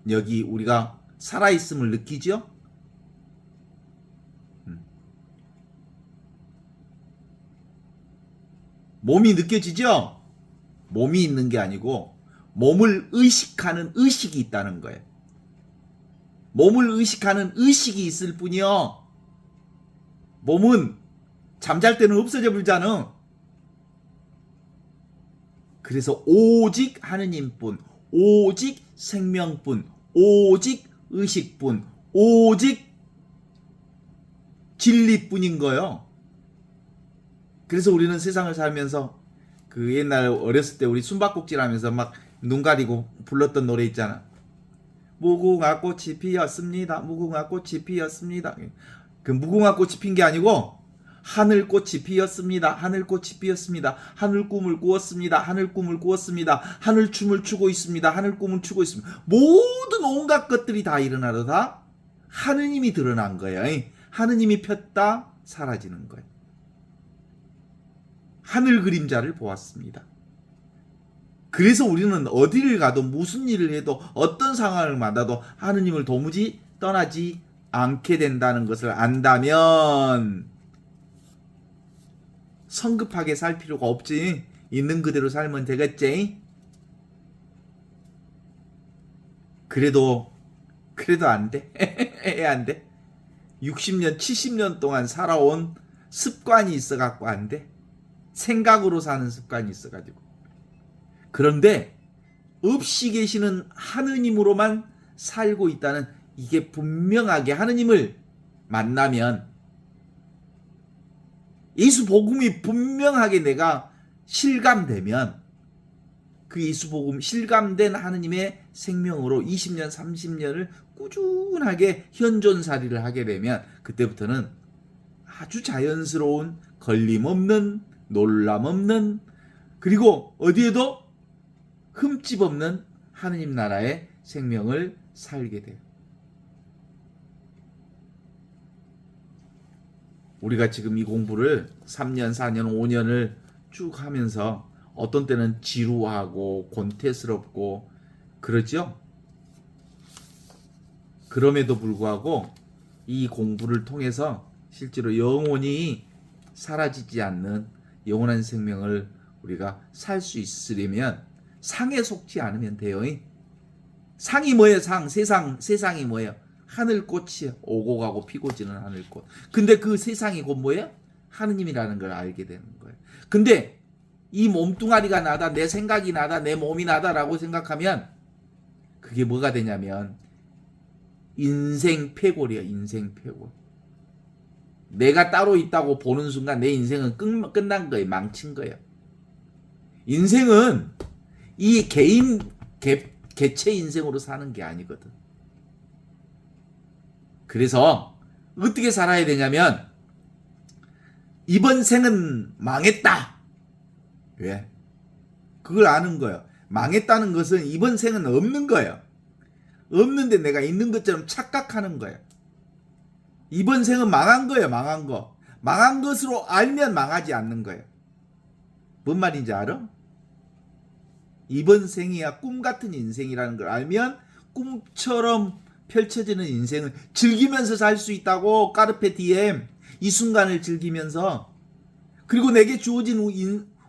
여기 우리가 살아있음을 느끼죠? 몸이 느껴지죠? 몸이 있는 게 아니고 몸을 의식하는 의식이 있다는 거예요. 몸을 의식하는 의식이 있을 뿐이요. 몸은 잠잘 때는 없어져 버리잖아. 그래서 오직 하느님뿐, 오직 생명뿐, 오직 의식뿐, 오직 진리뿐인 거예요. 그래서 우리는 세상을 살면서 그 옛날 어렸을 때 우리 숨바꼭질 하면서 막 눈 가리고 불렀던 노래 있잖아. 무궁화 꽃이 피었습니다. 무궁화 꽃이 피었습니다. 그 무궁화 꽃이 핀 게 아니고 하늘꽃이 피었습니다. 하늘꽃이 피었습니다. 하늘 꿈을 꾸었습니다. 하늘 꿈을 꾸었습니다. 하늘 춤을 추고 있습니다. 하늘 꿈을 추고 있습니다. 모든 온갖 것들이 다 일어나다 하느님이 드러난 거예요. 하느님이 폈다 사라지는 거예요. 하늘 그림자를 보았습니다. 그래서 우리는 어디를 가도 무슨 일을 해도 어떤 상황을 만나도 하느님을 도무지 떠나지 않게 된다는 것을 안다면 성급하게 살 필요가 없지. 있는 그대로 살면 되겠지. 그래도 안 돼. 안 돼. 60년, 70년 동안 살아온 습관이 있어갖고 안 돼. 생각으로 사는 습관이 있어가지고. 그런데 없이 계시는 하느님으로만 살고 있다는 이게 분명하게 하느님을 만나면 예수 복음이 분명하게 내가 실감되면 그 예수 복음 실감된 하느님의 생명으로 20년, 30년을 꾸준하게 현존살이를 하게 되면 그때부터는 아주 자연스러운 걸림없는 놀람없는 그리고 어디에도 흠집 없는 하느님 나라의 생명을 살게 돼요. 우리가 지금 이 공부를 3년, 4년, 5년을 쭉 하면서 어떤 때는 지루하고 권태스럽고 그러죠? 그럼에도 불구하고 이 공부를 통해서 실제로 영원히 사라지지 않는 영원한 생명을 우리가 살 수 있으려면 상에 속지 않으면 돼요. 상이 뭐예요? 세상이 뭐예요? 하늘꽃이 오고 가고 피고 지는 하늘꽃. 근데 그 세상이 곧 뭐예요? 하느님이라는 걸 알게 되는 거예요. 근데 이 몸뚱아리가 나다, 내 생각이 나다, 내 몸이 나다라고 생각하면 그게 뭐가 되냐면 인생 패골이에요. 인생 패골. 내가 따로 있다고 보는 순간 내 인생은 끝난 거예요. 망친 거예요. 인생은 이 개체 인생으로 사는 게 아니거든. 그래서 어떻게 살아야 되냐면 이번 생은 망했다. 왜? 그걸 아는 거예요. 망했다는 것은 이번 생은 없는 거예요. 없는데 내가 있는 것처럼 착각하는 거예요. 이번 생은 망한 거예요. 망한 거. 망한 것으로 알면 망하지 않는 거예요. 뭔 말인지 알아? 이번 생이야 꿈 같은 인생이라는 걸 알면 꿈처럼 펼쳐지는 인생을 즐기면서 살 수 있다고. 까르페 디엠. 이 순간을 즐기면서 그리고 내게 주어진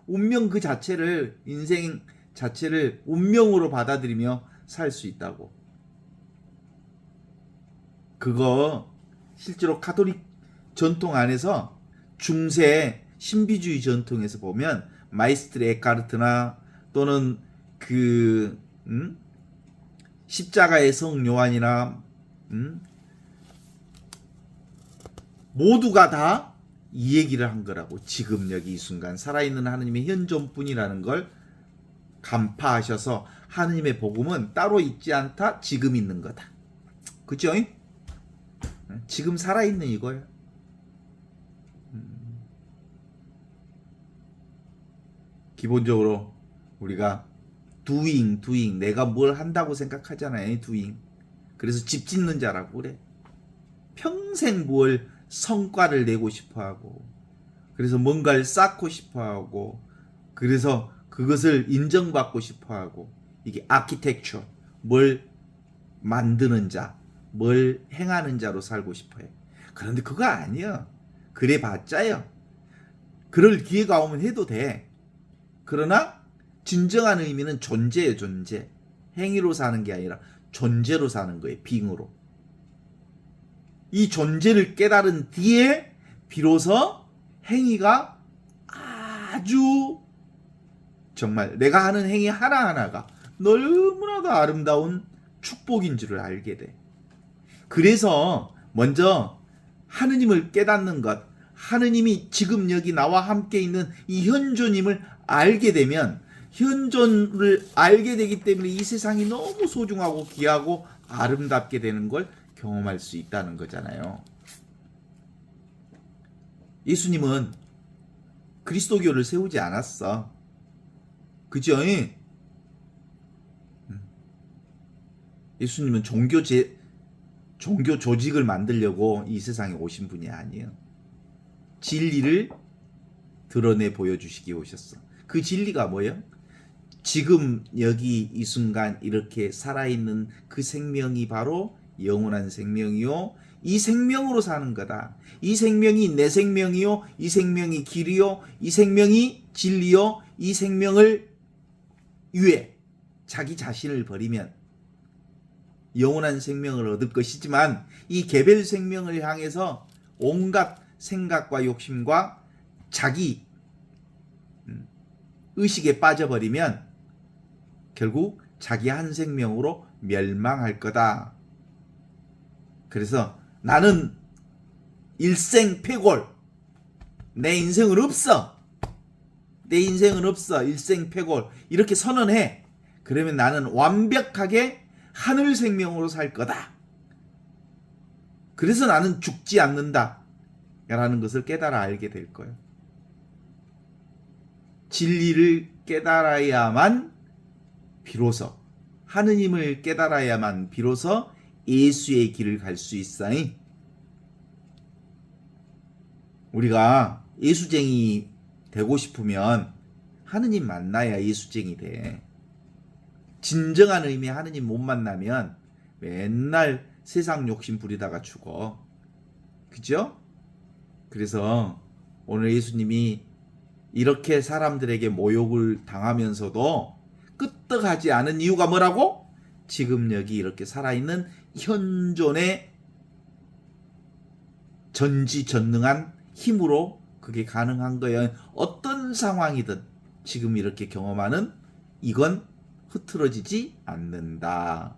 운명 그 자체를 인생 자체를 운명으로 받아들이며 살 수 있다고. 그거 실제로 가톨릭 전통 안에서 중세 신비주의 전통에서 보면 마이스트르 에카르트나 또는 십자가의 성 요한이나 모두가 다 이 얘기를 한 거라고. 지금 여기 이 순간 살아있는 하느님의 현존뿐이라는 걸 간파하셔서 하느님의 복음은 따로 있지 않다. 지금 있는 거다. 그죠? 지금 살아있는 이거예요. 기본적으로 우리가 doing 내가 뭘 한다고 생각하잖아요. doing. 그래서 집 짓는 자라고 그래. 평생 뭘 성과를 내고 싶어 하고, 그래서 뭔가를 쌓고 싶어 하고, 그래서 그것을 인정받고 싶어 하고, 이게 아키텍처, 뭘 만드는 자, 뭘 행하는 자로 살고 싶어 해. 그런데 그거 아니야. 그래 봤자요. 그럴 기회가 오면 해도 돼. 그러나 진정한 의미는 존재예요, 존재. 행위로 사는 게 아니라 존재로 사는 거예요, 빙으로. 이 존재를 깨달은 뒤에 비로소 행위가 아주 정말 내가 하는 행위 하나하나가 너무나도 아름다운 축복인 줄을 알게 돼. 그래서 먼저 하느님을 깨닫는 것, 하느님이 지금 여기 나와 함께 있는 이 현존임을 알게 되면, 현존을 알게 되기 때문에 이 세상이 너무 소중하고 귀하고 아름답게 되는 걸 경험할 수 있다는 거잖아요. 예수님은 그리스도교를 세우지 않았어. 그죠? 예수님은 종교 조직을 만들려고 이 세상에 오신 분이 아니에요. 진리를 드러내 보여주시기 오셨어. 그 진리가 뭐예요? 지금 여기 이 순간 이렇게 살아있는 그 생명이 바로 영원한 생명이요, 이 생명으로 사는 거다. 이 생명이 내 생명이요, 이 생명이 길이요, 이 생명이 진리요, 이 생명을 위해 자기 자신을 버리면 영원한 생명을 얻을 것이지만, 이 개별 생명을 향해서 온갖 생각과 욕심과 자기 의식에 빠져버리면 결국 자기 한 생명으로 멸망할 거다. 그래서 나는 일생패골, 내 인생은 없어, 내 인생은 없어, 일생패골, 이렇게 선언해. 그러면 나는 완벽하게 하늘 생명으로 살 거다. 그래서 나는 죽지 않는다 라는 것을 깨달아 알게 될 거예요. 진리를 깨달아야만 비로소, 하느님을 깨달아야만 비로소 예수의 길을 갈 수 있사니, 우리가 예수쟁이 되고 싶으면 하느님 만나야 예수쟁이 돼. 진정한 의미의 하느님 못 만나면 맨날 세상 욕심 부리다가 죽어. 그죠? 그래서 오늘 예수님이 이렇게 사람들에게 모욕을 당하면서도 끄떡하지 않은 이유가 뭐라고? 지금 여기 이렇게 살아있는 현존의 전지전능한 힘으로 그게 가능한 거예요. 어떤 상황이든 지금 이렇게 경험하는 이건 흐트러지지 않는다.